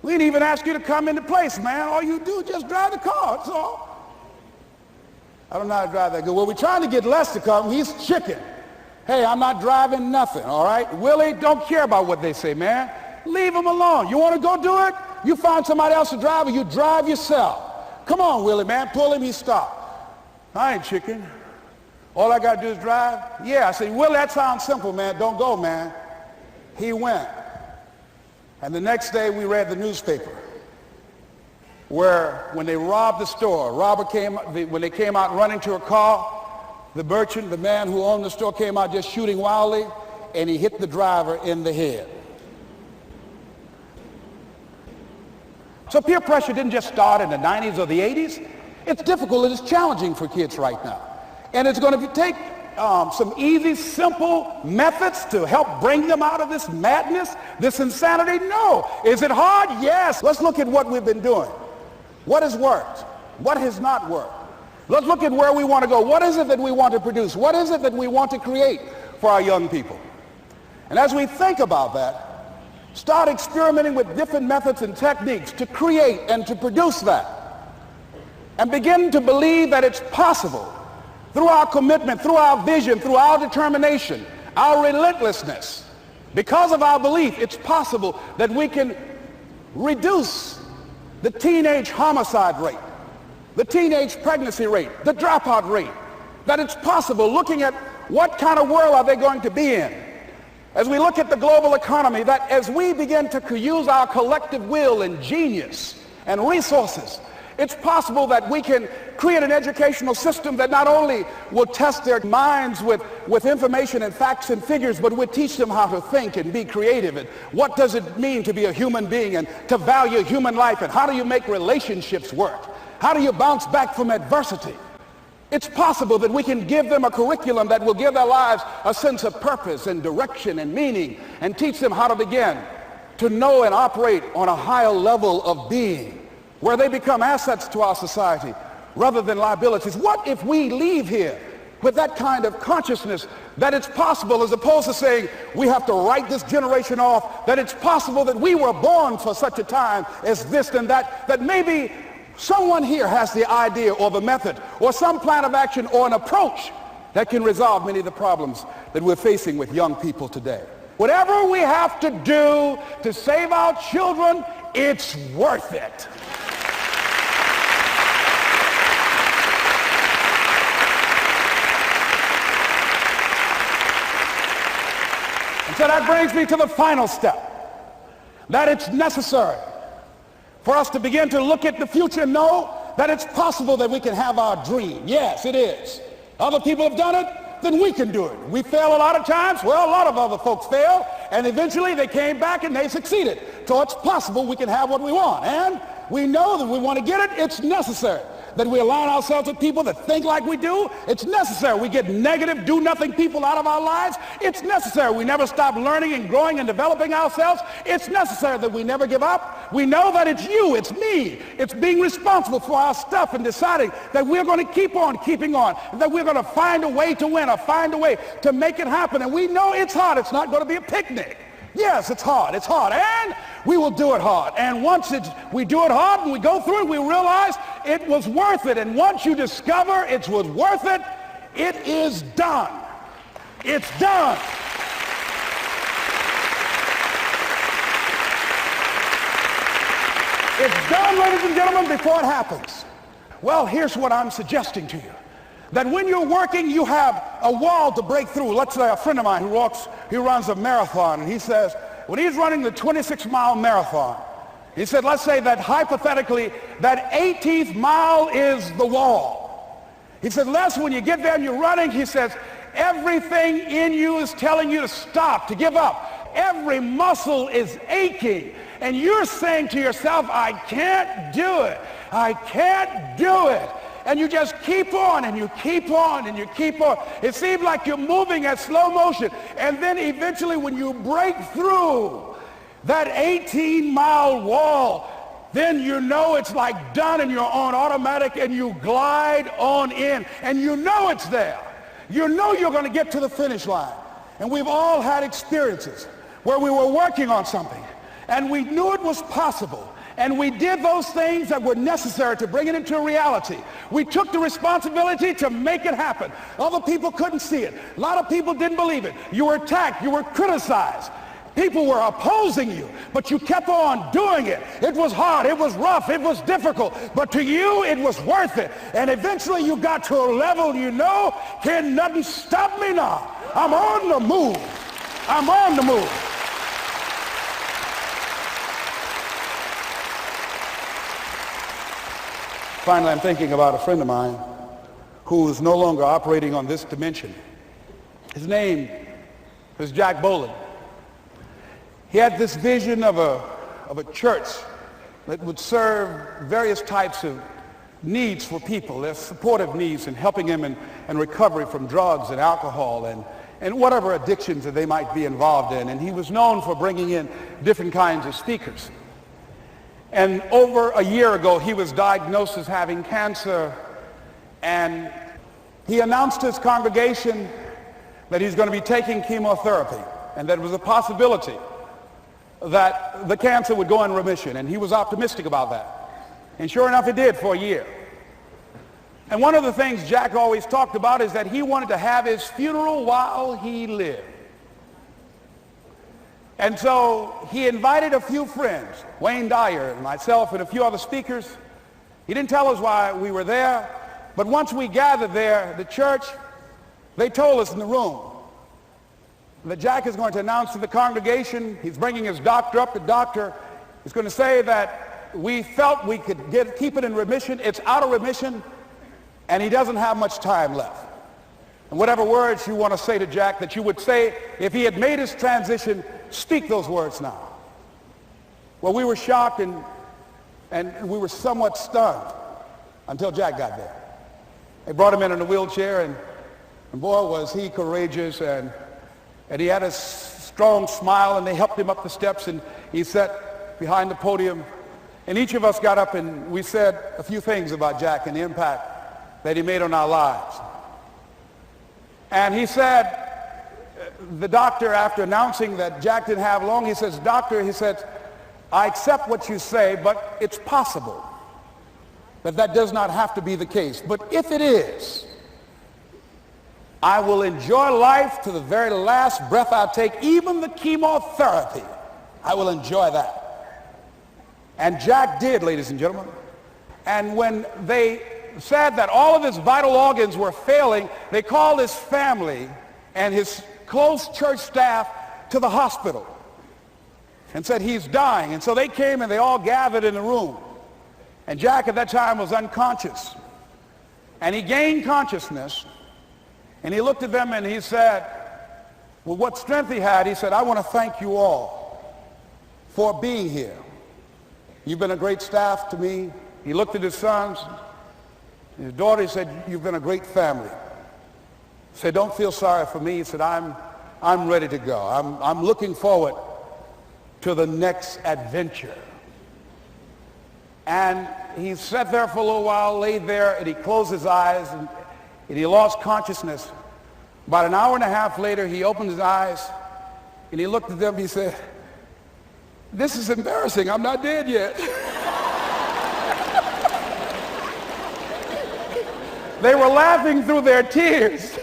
We didn't even ask you to come into place, man. All you do is just drive the car, that's all. I don't know how to drive that good. Well, we're trying to get Les to come. He's chicken. Hey, I'm not driving nothing, all right? Willie, don't care about what they say, man. Leave him alone. You want to go do it? You find somebody else to drive, or you drive yourself. Come on, Willie, man. Pull him, he stopped. I ain't chicken. All I got to do is drive? Yeah. I said, Willie, that sounds simple, man. Don't go, man. He went. And the next day we read the newspaper where when they robbed the store, when they came out running to a car, the merchant, the man who owned the store, came out just shooting wildly, and he hit the driver in the head. So peer pressure didn't just start in the 90s or the 80s. It's difficult and it's challenging for kids right now. And it's going to take some easy, simple methods to help bring them out of this madness, this insanity? No. Is it hard? Yes. Let's look at what we've been doing. What has worked? What has not worked? Let's look at where we want to go. What is it that we want to produce? What is it that we want to create for our young people? And as we think about that, start experimenting with different methods and techniques to create and to produce that. And begin to believe that it's possible through our commitment, through our vision, through our determination, our relentlessness. Because of our belief, it's possible that we can reduce the teenage homicide rate, the teenage pregnancy rate, the dropout rate. That it's possible, looking at what kind of world are they going to be in. As we look at the global economy, that as we begin to use our collective will and genius and resources, it's possible that we can create an educational system that not only will test their minds with information and facts and figures, but will teach them how to think and be creative, and what does it mean to be a human being and to value human life, and how do you make relationships work? How do you bounce back from adversity? It's possible that we can give them a curriculum that will give their lives a sense of purpose and direction and meaning, and teach them how to begin to know and operate on a higher level of being, where they become assets to our society rather than liabilities. What if we leave here with that kind of consciousness that it's possible, as opposed to saying we have to write this generation off, that it's possible that we were born for such a time as this and that, that maybe someone here has the idea or the method or some plan of action or an approach that can resolve many of the problems that we're facing with young people today. Whatever we have to do to save our children, it's worth it. So that brings me to the final step, that it's necessary for us to begin to look at the future and know that it's possible that we can have our dream. Yes, it is. Other people have done it, then we can do it. We fail a lot of times. Well, a lot of other folks fail, and eventually they came back and they succeeded. So it's possible we can have what we want. And we know that we want to get it. It's necessary that we align ourselves with people that think like we do. It's necessary we get negative, do-nothing people out of our lives. It's necessary we never stop learning and growing and developing ourselves. It's necessary that we never give up. We know that it's you, it's me. It's being responsible for our stuff and deciding that we're going to keep on keeping on, that we're going to find a way to win or find a way to make it happen. And we know it's hard. It's not going to be a picnic. Yes, it's hard, and we will do it hard. And once we do it hard and we go through it, we realize it was worth it. And once you discover it was worth it, it is done. It's done. It's done, ladies and gentlemen, before it happens. Well, here's what I'm suggesting to you. That when you're working, you have a wall to break through. Let's say a friend of mine who runs a marathon, and he says, when he's running the 26-mile marathon, he said, let's say that hypothetically, that 18th mile is the wall. He said, Les, when you get there and you're running, he says, everything in you is telling you to stop, to give up. Every muscle is aching, and you're saying to yourself, I can't do it. I can't do it. And you just keep on and you keep on and you keep on. It seems like you're moving at slow motion. And then eventually when you break through that 18-mile wall, then you know it's like done and you're on automatic and you glide on in. And you know it's there. You know you're going to get to the finish line. And we've all had experiences where we were working on something and we knew it was possible. And we did those things that were necessary to bring it into a reality. We took the responsibility to make it happen. Other people couldn't see it. A lot of people didn't believe it. You were attacked. You were criticized. People were opposing you, but you kept on doing it. It was hard. It was rough. It was difficult. But to you, it was worth it. And eventually you got to a level you know, can nothing stop me now. I'm on the move. I'm on the move. Finally, I'm thinking about a friend of mine who is no longer operating on this dimension. His name is Jack Boland. He had this vision of a church that would serve various types of needs for people, their supportive needs and helping them in recovery from drugs and alcohol and whatever addictions that they might be involved in. And he was known for bringing in different kinds of speakers. And over a year ago, he was diagnosed as having cancer, and he announced to his congregation that he's going to be taking chemotherapy, and that it was a possibility that the cancer would go in remission, and he was optimistic about that. And sure enough, it did for a year. And one of the things Jack always talked about is that he wanted to have his funeral while he lived. And so he invited a few friends, Wayne Dyer and myself and a few other speakers. He didn't tell us why we were there, but once we gathered there, the church, they told us in the room that Jack is going to announce to the congregation, he's bringing his doctor up. The doctor is going to say that we felt we could keep it in remission. It's out of remission, and he doesn't have much time left. And whatever words you want to say to Jack that you would say if he had made his transition, speak those words now. Well, we were shocked and we were somewhat stunned until Jack got there. They brought him in a wheelchair, and boy, was he courageous, and he had a strong smile, and they helped him up the steps, and he sat behind the podium. And each of us got up and we said a few things about Jack and the impact that he made on our lives. And he said, the doctor, after announcing that Jack didn't have long, he says, doctor, he said, I accept what you say, but it's possible that does not have to be the case. But if it is, I will enjoy life to the very last breath I take, even the chemotherapy. I will enjoy that. And Jack did, ladies and gentlemen. And when they said that all of his vital organs were failing, they called his family and his close church staff to the hospital and said, he's dying. And so they came and they all gathered in the room. And Jack at that time was unconscious. And he gained consciousness. And he looked at them and he said, with what strength he had, he said, I want to thank you all for being here. You've been a great staff to me. He looked at his sons, his daughter. He said, you've been a great family. He said, don't feel sorry for me. He said, I'm ready to go. I'm looking forward to the next adventure. And he sat there for a little while, laid there, and he closed his eyes, and he lost consciousness. About an hour and a half later, he opened his eyes, and he looked at them. He said, this is embarrassing. I'm not dead yet. They were laughing through their tears.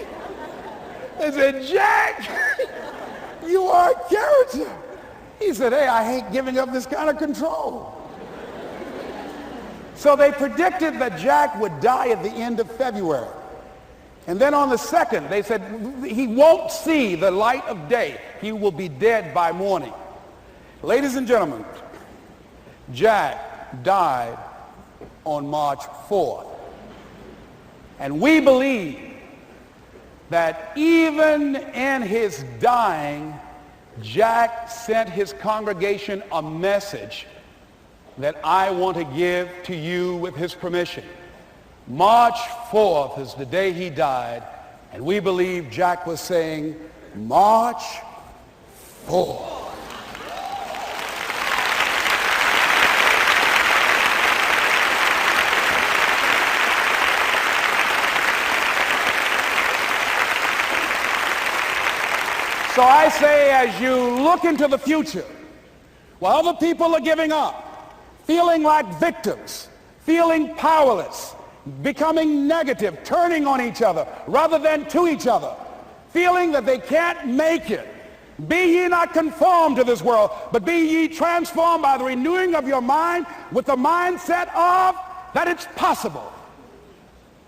They said, Jack, you are a character. He said, hey, I hate giving up this kind of control. So they predicted that Jack would die at the end of February. And then on the 2nd, they said, he won't see the light of day. He will be dead by morning. Ladies and gentlemen, Jack died on March 4th. And we believe that even in his dying, Jack sent his congregation a message that I want to give to you with his permission. March 4th is the day he died, and we believe Jack was saying, March 4th. So I say, as you look into the future, while other people are giving up, feeling like victims, feeling powerless, becoming negative, turning on each other rather than to each other, feeling that they can't make it, be ye not conformed to this world, but be ye transformed by the renewing of your mind with the mindset of that it's possible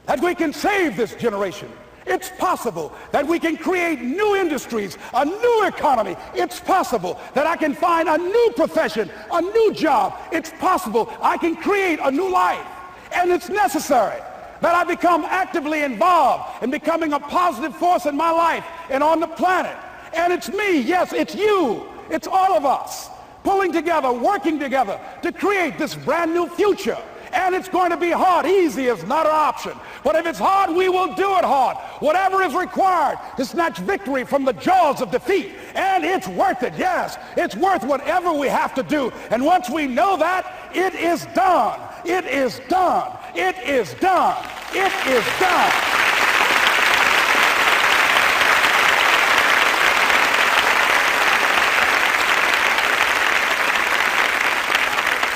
that we can save this generation. It's possible that we can create new industries, a new economy. It's possible that I can find a new profession, a new job. It's possible I can create a new life. And it's necessary that I become actively involved in becoming a positive force in my life and on the planet. And it's me, yes, it's you, it's all of us, pulling together, working together to create this brand new future. And it's going to be hard. Easy is not an option. But if it's hard, we will do it hard. Whatever is required to snatch victory from the jaws of defeat. And it's worth it, yes. It's worth whatever we have to do. And once we know that, it is done. It is done. It is done. It is done.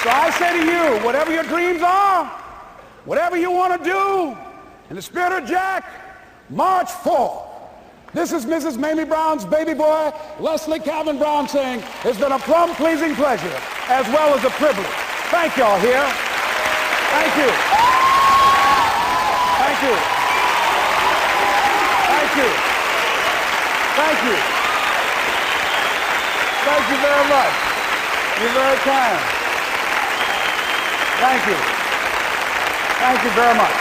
So I say to you, whatever your dreams are, whatever you want to do, in the spirit of Jack, March 4th. This is Mrs. Mamie Brown's baby boy, Leslie Calvin Brown, saying, it's been a plumb pleasing pleasure as well as a privilege. Thank y'all here. Thank you. Thank you. Thank you. Thank you. Thank you very much. You're very kind. Thank you. Thank you very much.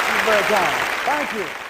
You're very kind. Thank you.